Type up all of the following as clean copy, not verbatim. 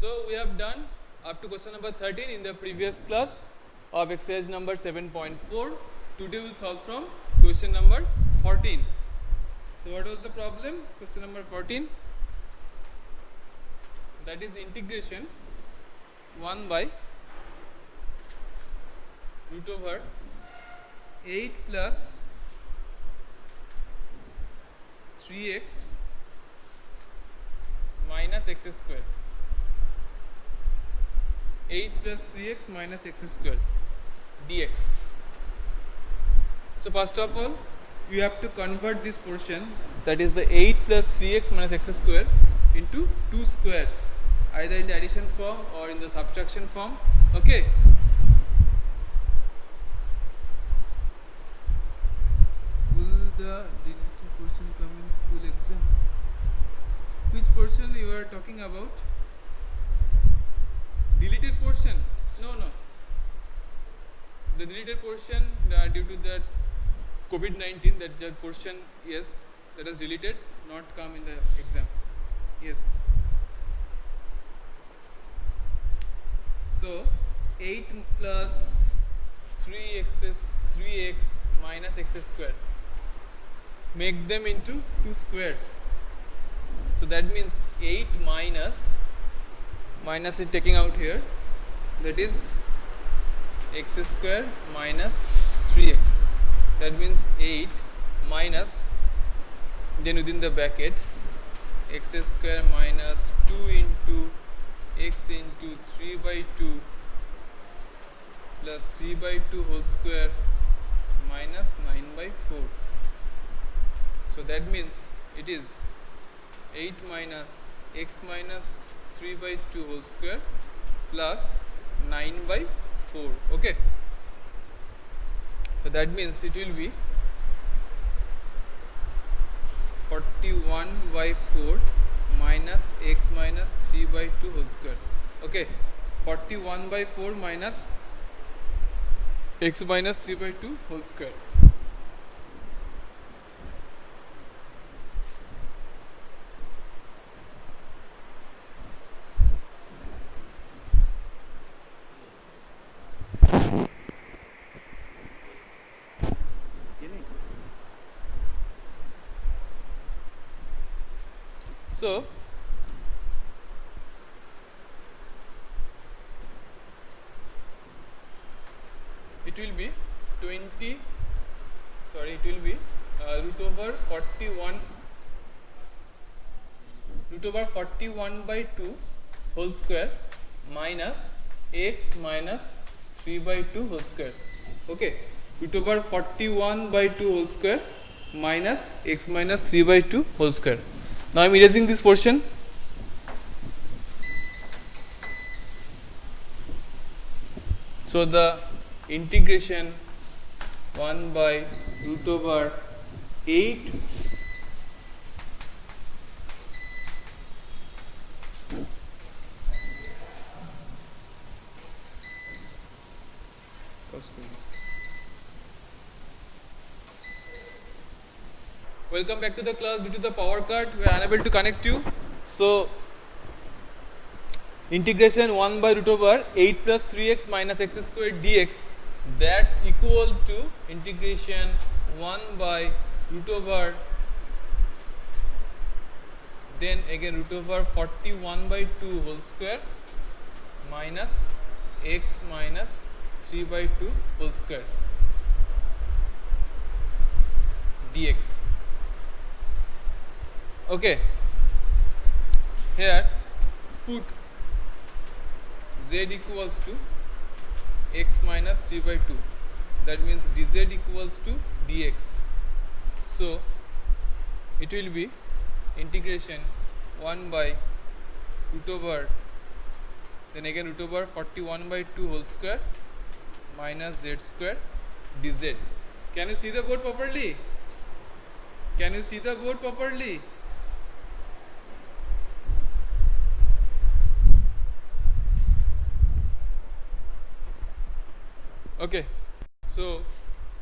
So we have done up to question number 13 in the previous class of exercise number 7.4. Today we will solve from question number 14. So what was the problem? Question number 14. That is integration 1 by root over 8 plus 3x minus x square. 8 plus 3x minus x square dx. So first of all, you have to convert this portion, that is the 8 plus 3x minus x square, into two squares, either in the addition form or in the subtraction form. Okay. Will the deleted portion come in school exam? Which portion you are talking about? Deleted portion? No. The deleted portion due to that COVID-19, that portion, yes, that is deleted, not come in the exam. Yes. So 8 plus 3x minus x square. Make them into two squares. So that means 8 minus is taking out here, that is x square minus 3x. That means 8 minus, then within the bracket, x square minus 2 into x into 3 by 2 plus 3 by 2 whole square minus 9 by 4. So that means it is 8 minus x minus 3 by 2 whole square plus 9 by 4. Okay. So that means it will be 41 by 4 minus x minus 3 by 2 whole square. Okay. 41 by 4 minus x minus 3 by 2 whole square. So it will be root over 41 by 2 whole square minus x minus 3 by 2 whole square. Okay, root over 41 by 2 whole square minus x minus 3 by 2 whole square. Now I am erasing this portion. So the integration 1 by root over 8 Welcome back to the class. Due to the power cut, we are unable to connect you. So integration 1 by root over 8 plus 3x minus x square dx, that's equal to integration 1 by root over, then again root over 41 by 2 whole square minus x minus 3 by 2 whole square dx. Okay, here put z equals to x minus 3 by 2, that means dz equals to dx. So it will be integration 1 by root over, then again root over 41 by 2 whole square minus z square dz. Can you see the board properly? Can you see the board properly? Okay, so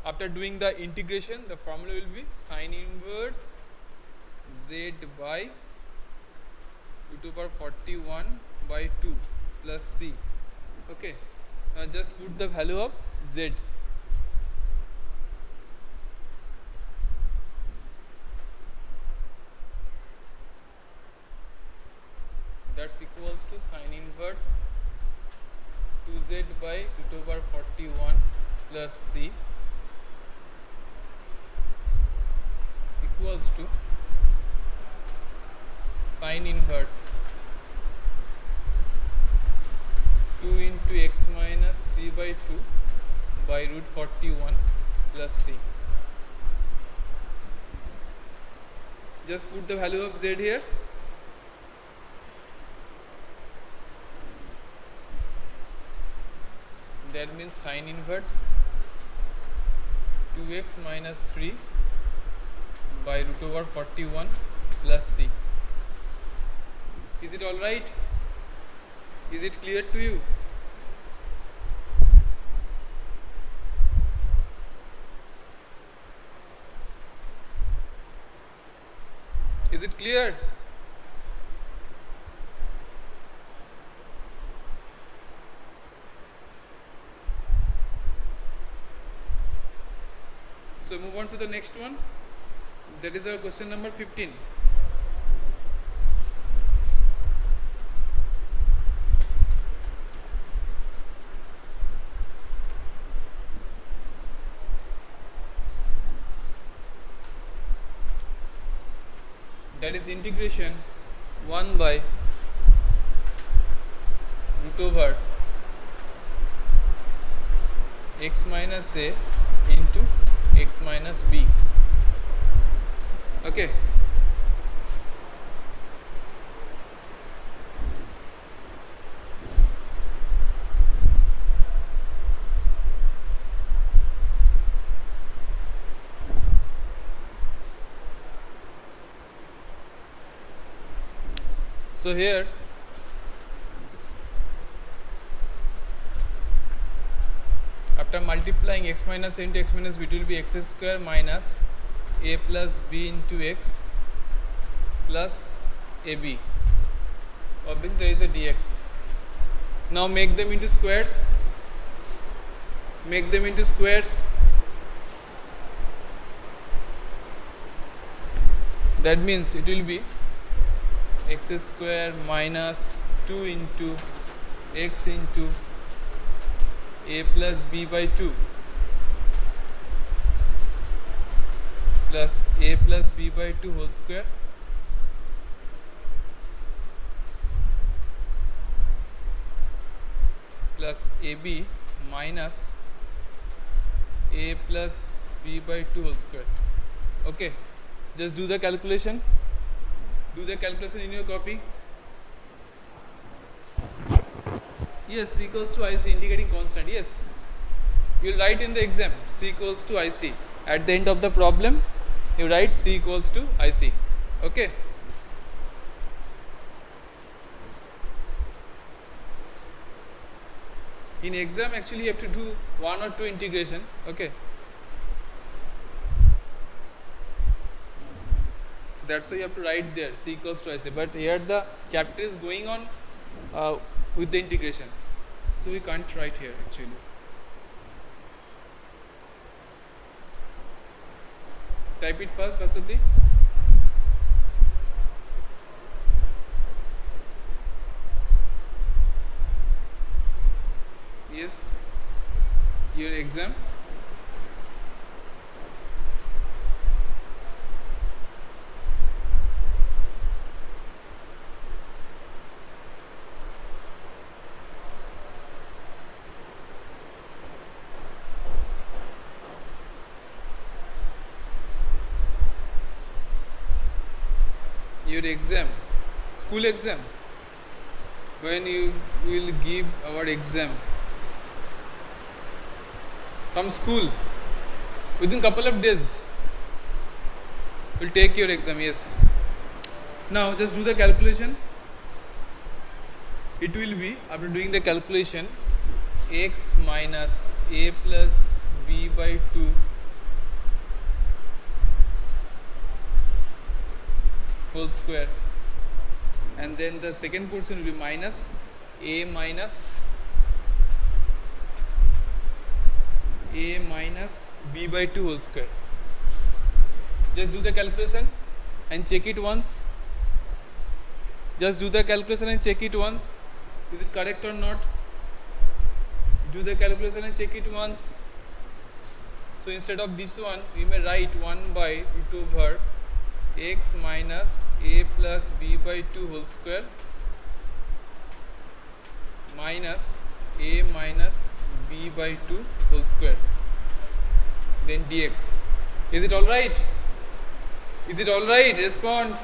after doing the integration, the formula will be sin inverse z by root over 41 by 2 plus c. Okay, now just put the value of z. That's equals to sine inverse 2z by root over 41 plus c equals to sine inverse 2 into x minus 3 by 2 by root 41 plus c. Just put the value of z here. That means sine inverse 2x minus 3 by root over 41 plus c. Is it all right? Is it clear to you? Is it clear? So move on to the next one. That is our question number 15. That is integration 1 by root over x minus a into x minus b. Okay. So here after multiplying x minus a into x minus b, it will be x square minus a plus b into x plus ab. Obviously there is a dx. Now make them into squares. Make them into squares. That means it will be x square minus 2 into x into a plus b by 2 plus a plus b by 2 whole square plus ab minus a plus b by 2 whole square. Okay, just do the calculation. Do the calculation in your copy. Yes, C equals to IC, integrating constant. Yes, you will write in the exam C equals to IC. At the end of the problem, you write C equals to IC. Okay. In exam, actually, you have to do 1 or 2 integration. Okay. So that's why you have to write there C equals to IC. But here the chapter is going on with the integration, so we can't write here actually. Type it first, Vasati. Yes, your exam. Your exam, school exam, when you will give our exam from school, within couple of days we'll take your exam. Yes, now just do the calculation. It will be, after doing the calculation, x minus a plus b by 2 whole square and then the second portion will be minus a minus b by 2 whole square. Just do the calculation and check it once. Just do the calculation and check it once. Is it correct or not? Do the calculation and check it once. So instead of this one, we may write 1 by root over x minus a plus b by 2 whole square minus a minus b by 2 whole square, then dx. Is it alright? Is it alright? Respond.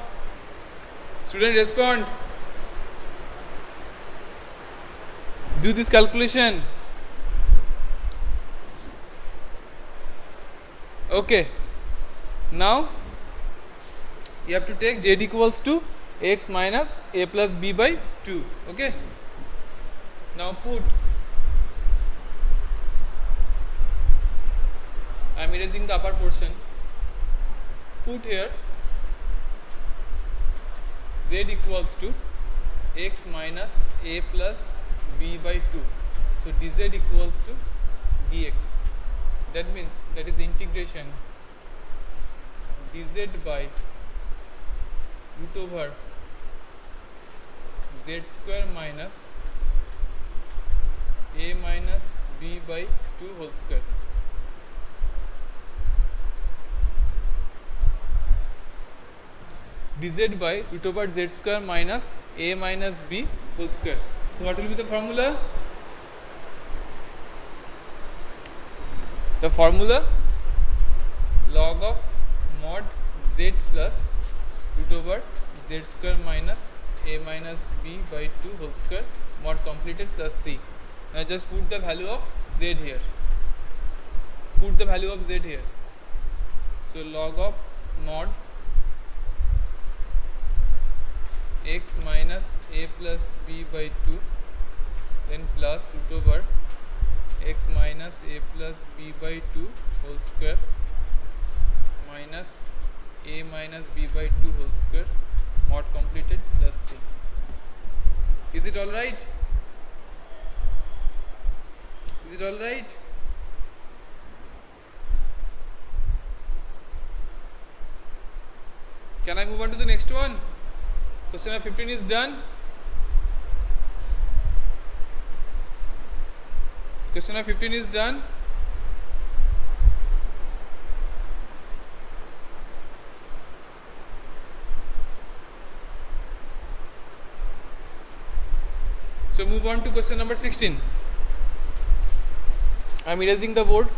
Student, respond. Do this calculation. Okay. Now you have to take z equals to x minus a plus b by 2. Okay. Now put. I am erasing the upper portion. Put here z equals to x minus a plus b by 2. So dz equals to dx. That means that is integration dz by root over z square minus a minus b by 2 whole square. Dz by root over z square minus a minus b whole square. So what will be the formula? The formula log of mod z plus root over z square minus a minus b by 2 whole square mod completed plus c. Now just put the value of z here. Put the value of z here. So log of mod x minus a plus b by 2, then plus root over x minus a plus b by 2 whole square minus a minus b by 2 whole square mod completed plus c. Is it alright? Is it alright? Can I move on to the next one? Question number 15 is done. Question number 15 is done. So move on to question number 16. I am erasing the board.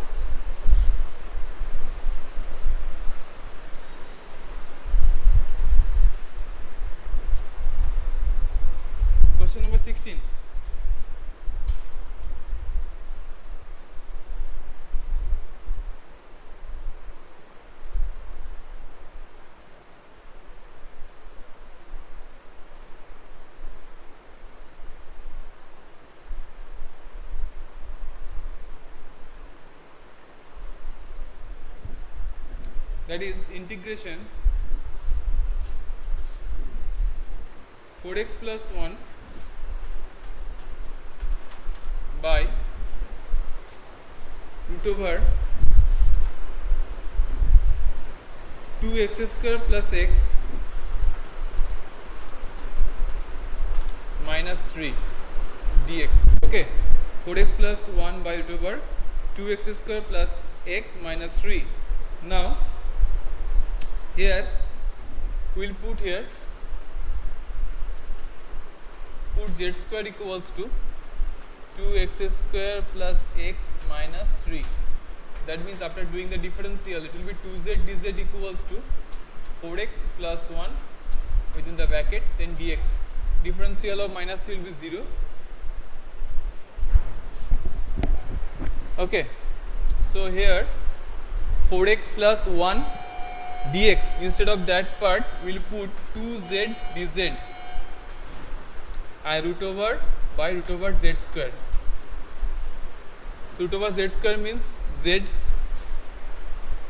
Question number 16. That is integration 4x plus 1 by root over 2x square plus x minus 3 dx. Okay, 4x plus 1 by root over 2x square plus x minus 3. Now here we will put here, put z square equals to 2x square plus x minus 3. That means after doing the differential, it will be 2z dz equals to 4x plus 1 within the bracket, then dx. Differential of minus 3 will be 0. Okay, so here 4x plus 1 dx, instead of that part we will put 2z dz I root over by root over z square. So root over z square means z,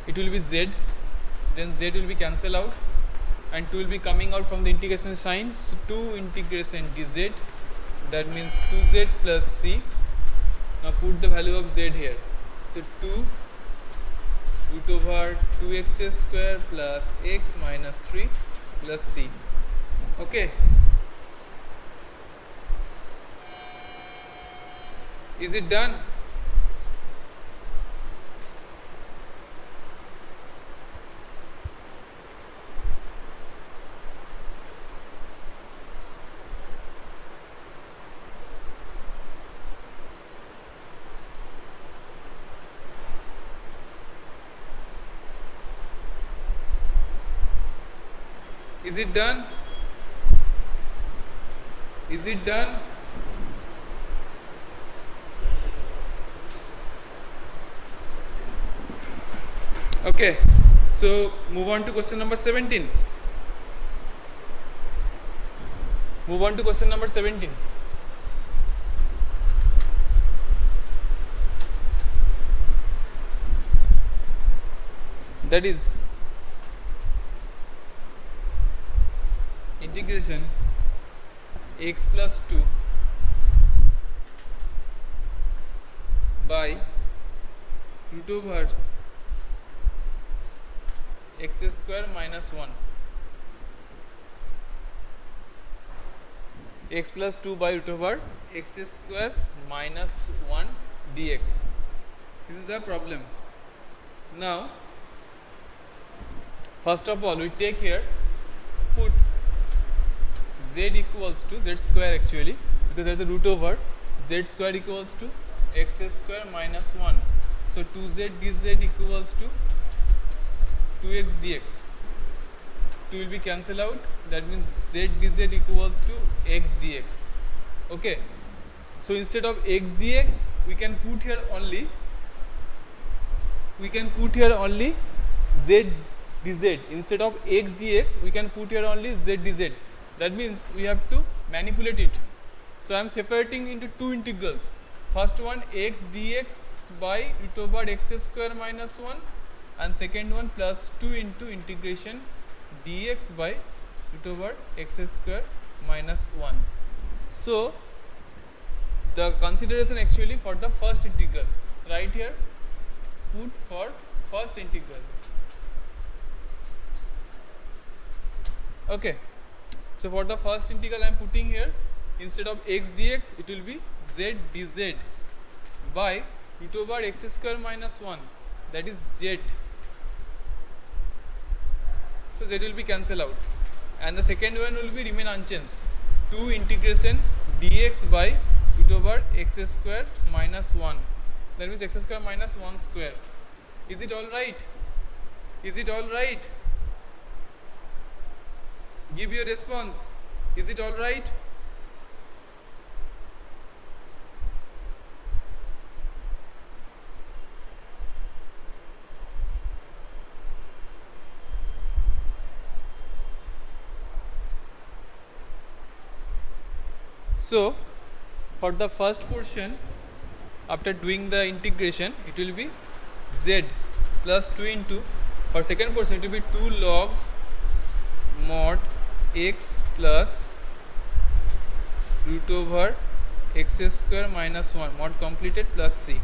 it will be z, then z will be cancelled out, and 2 will be coming out from the integration sign. So 2 integration dz, that means 2z plus c. Now put the value of z here. So 2 root over 2x square plus x minus 3 plus c. Okay. Is it done? Is it done? Is it done? Okay, so move on to question number 17. Move on to question number 17. That is integration x plus 2 by root over x square minus 1, x plus 2 by root over x square minus 1 dx. This is the problem. Now first of all we take here, put z equals to z square actually, because there is a root over z square equals to x square minus 1. So 2z dz equals to 2x dx. 2 will be cancelled out, that means z dz equals to x dx. Okay, so instead of x dx we can put here only z dz. Instead of x dx we can put here only z dz. That means we have to manipulate it. So I am separating into two integrals. First one x dx by root over x square minus 1, and second one plus 2 into integration dx by root over x square minus 1. So the consideration actually for the first integral, so right here put for first integral. Okay, so for the first integral I am putting here, instead of x dx it will be z dz by root over x square minus 1, that is z. So z will be cancelled out, and the second one will be remain unchanged, 2 integration dx by root over x square minus 1, that means x square minus 1 square. Is it all right? Is it all right? Give your response. Is it all right? So for the first portion, after doing the integration, it will be z plus 2 into, for second portion it will be 2 log mod x plus root over x square minus 1 mod completed plus c.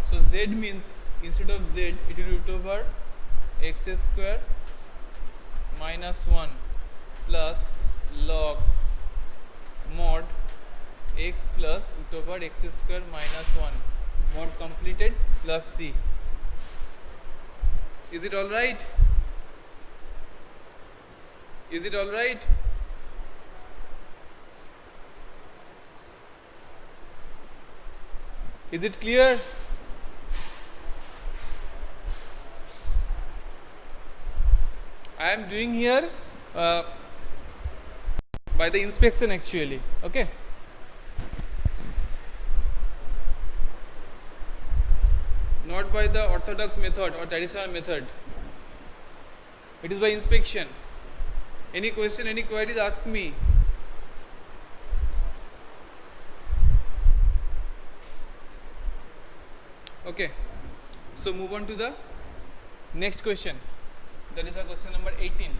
So z means, instead of z it will be root over x square minus 1 plus log mod x plus root over x square minus 1 mod completed plus c. Is it all right? Is it all right? Is it clear? I am doing here by the inspection actually. Okay. Not by the orthodox method or traditional method. It is by inspection. Any question, any queries, ask me. Okay, so move on to the next question. That is our question number 18.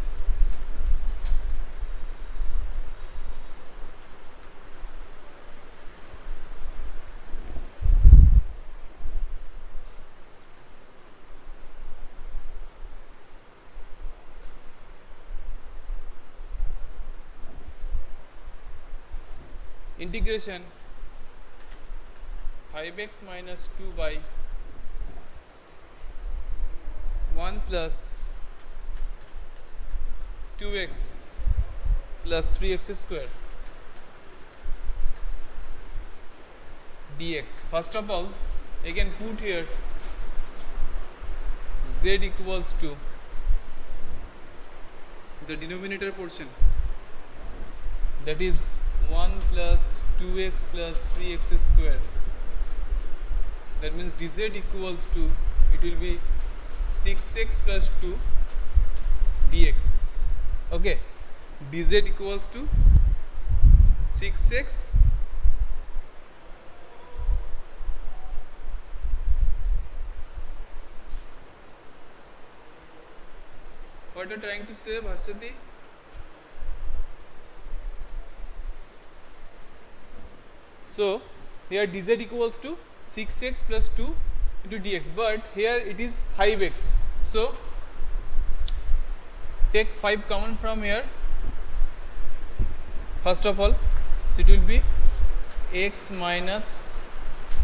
Integration 5x minus 2 by 1 plus 2x plus 3x square dx. First of all, again put here z equals to the denominator portion, that is 1 plus 2x plus 3x square. That means dz equals to, it will be 6x plus 2 dx. Okay, dz equals to 6x what are you trying to say, Bhaswati? So here dz equals to 6x plus 2 into dx, but here it is 5x. So take 5 common from here first of all. So it will be x minus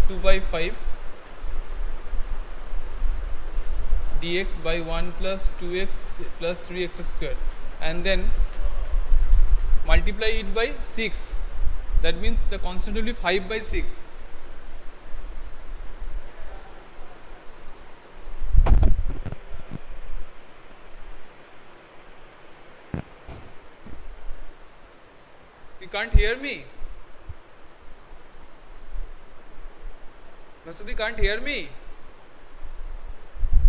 2 by 5 dx by 1 plus 2x plus 3x square, and then multiply it by 6. That means the constant will be 5 by 6. You can't hear me? Vasudhi can't hear me?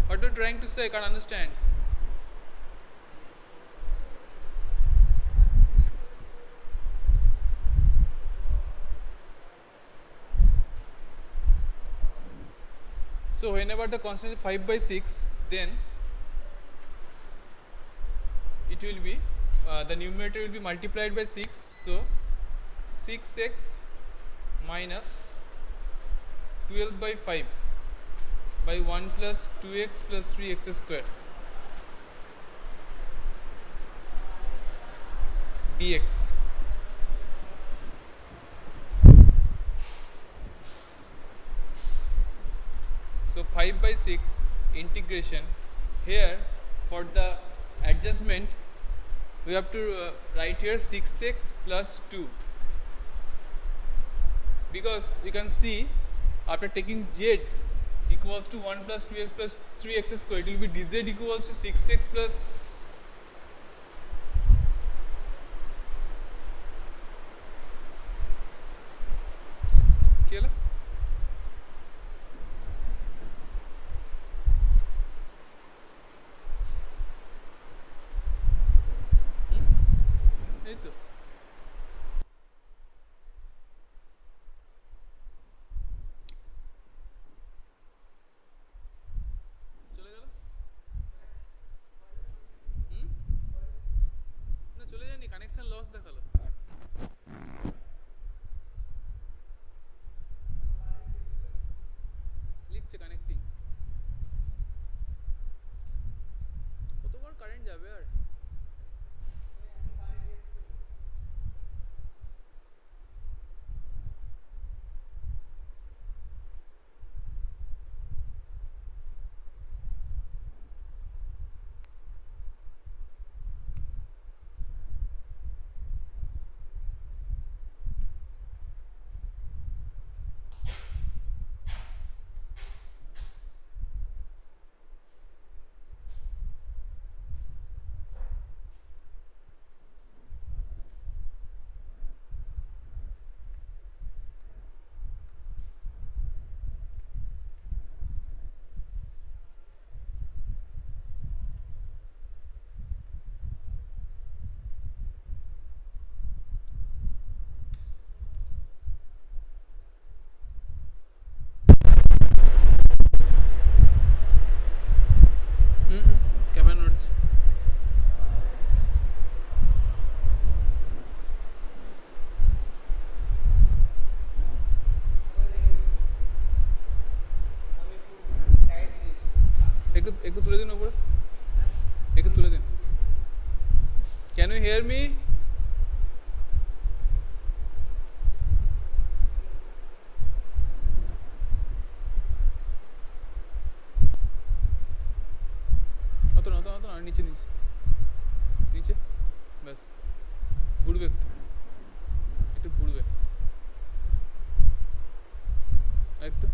What are you trying to say? I can't understand. So whenever the constant is 5 by 6, then it will be the numerator will be multiplied by 6. So 6x minus 12 by 5 by 1 plus 2x plus 3x square dx. So 5 by 6 integration. Here for the adjustment we have to write here 6x plus 2, because you can see after taking z equals to 1 plus 2x plus 3x square, it will be dz equals to 6x plus kila এই তো চলে গেল না চলে যায়নি, connection loss দেখালো। লিখছে connecting. কতবার কারেন্ট যাবে আর? একটু তুলে দিন উপরে, একটু তুলে দিন। Can you hear me? অত না, নিচে নিচে নিচে, ব্যাস ঘুরবে, একটু ঘুরবে একটু।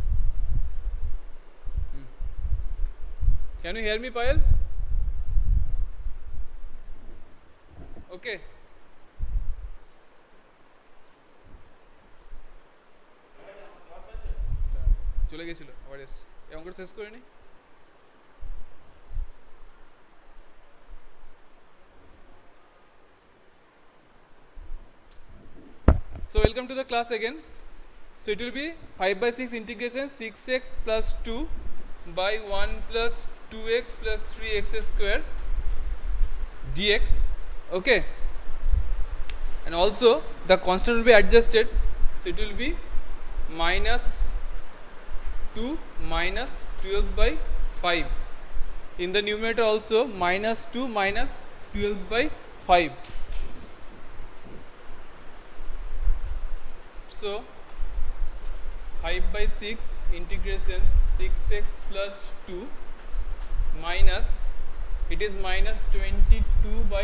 Can you hear me Payel? Okay, চলে গেছিল, আবার এসছে। এই অঙ্কটা শেষ করে নি। So welcome to the class again. So it will be 5/6 integration 6x plus 2 by 1 plus 2x plus 3x square dx. Okay, and also the constant will be adjusted, so it will be minus 2 minus 12 by 5. In the numerator also minus 2 minus 12 by 5. So 5/6 integration 6x plus 2 minus, it is minus 22 by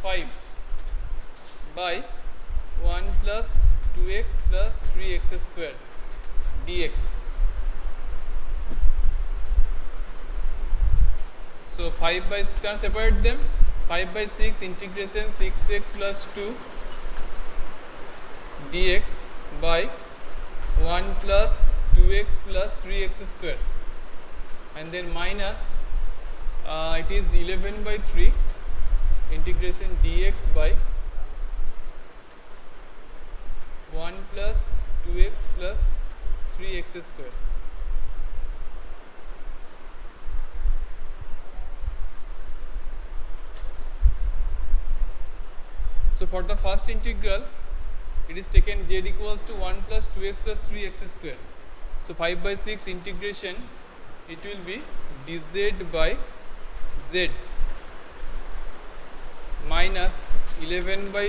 5 by 1 plus 2x plus 3x square dx. So 5/6, separate them. 5/6 integration 6x plus 2 dx by 1 plus 2x plus 3x square, and then minus it is 11 by 3 integration dx by 1 plus 2x plus 3x square. So for the first integral, it is taken z equals to 1 plus 2x plus 3x square. So 5/6 integration, it will be dz by z minus 11 by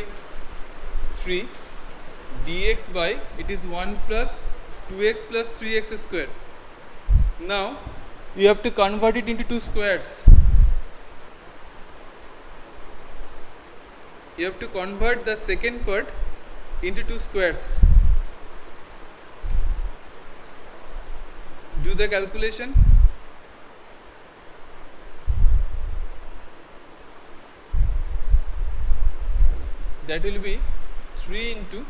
3 dx by, it is 1 plus 2x plus 3x square. Now you have to convert it into two squares. You have to convert the second part into two squares. Do the calculation. That will be 3 into,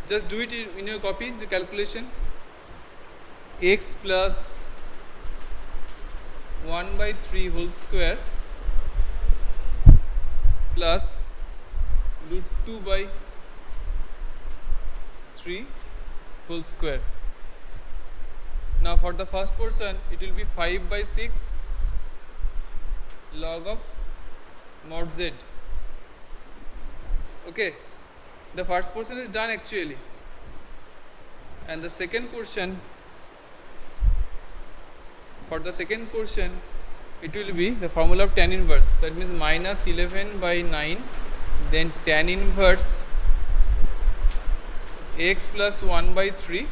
just do it in your copy, the calculation. X plus 1 by 3 whole square plus root 2 by 3 whole square. Now for the first portion, it will be 5/6 log of mod z. Okay, the first portion is done actually, and the second portion, for the second portion, it will be the formula of tan inverse. That means minus 11 by 9, then tan inverse x plus 1 by 3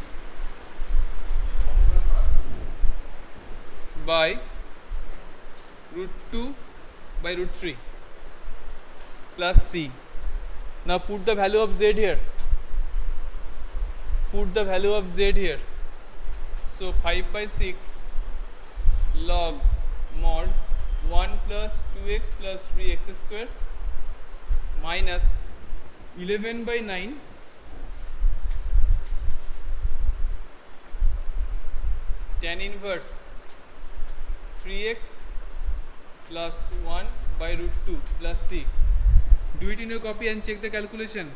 by root 2 by root 3 plus c. Now put the value of z here. Put the value of z here. So 5/6 log mod 1 plus 2x plus 3x square minus 11 by 9 tan inverse 3x plus 1 by root 2 plus c. Do it in your copy and check the calculation.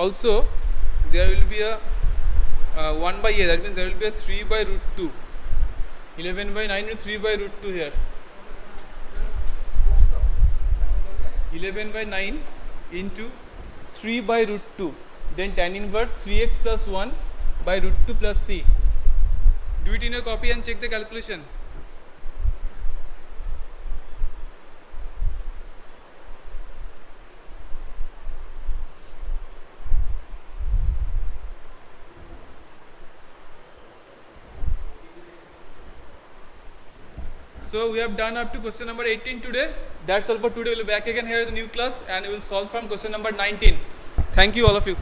Also there will be a 1 by a, that means there will be a 3 by root 2. 11 by 9 is 3 by root 2 here. 11 by 9 into 3 by root 2. Then tan inverse 3x plus 1 by root 2 plus c. Do it in your copy and check the calculation. So we have done up to question number 18 today. That's all for today. We'll be back again here with a new class and we will solve from question number 19. Thank you all of you.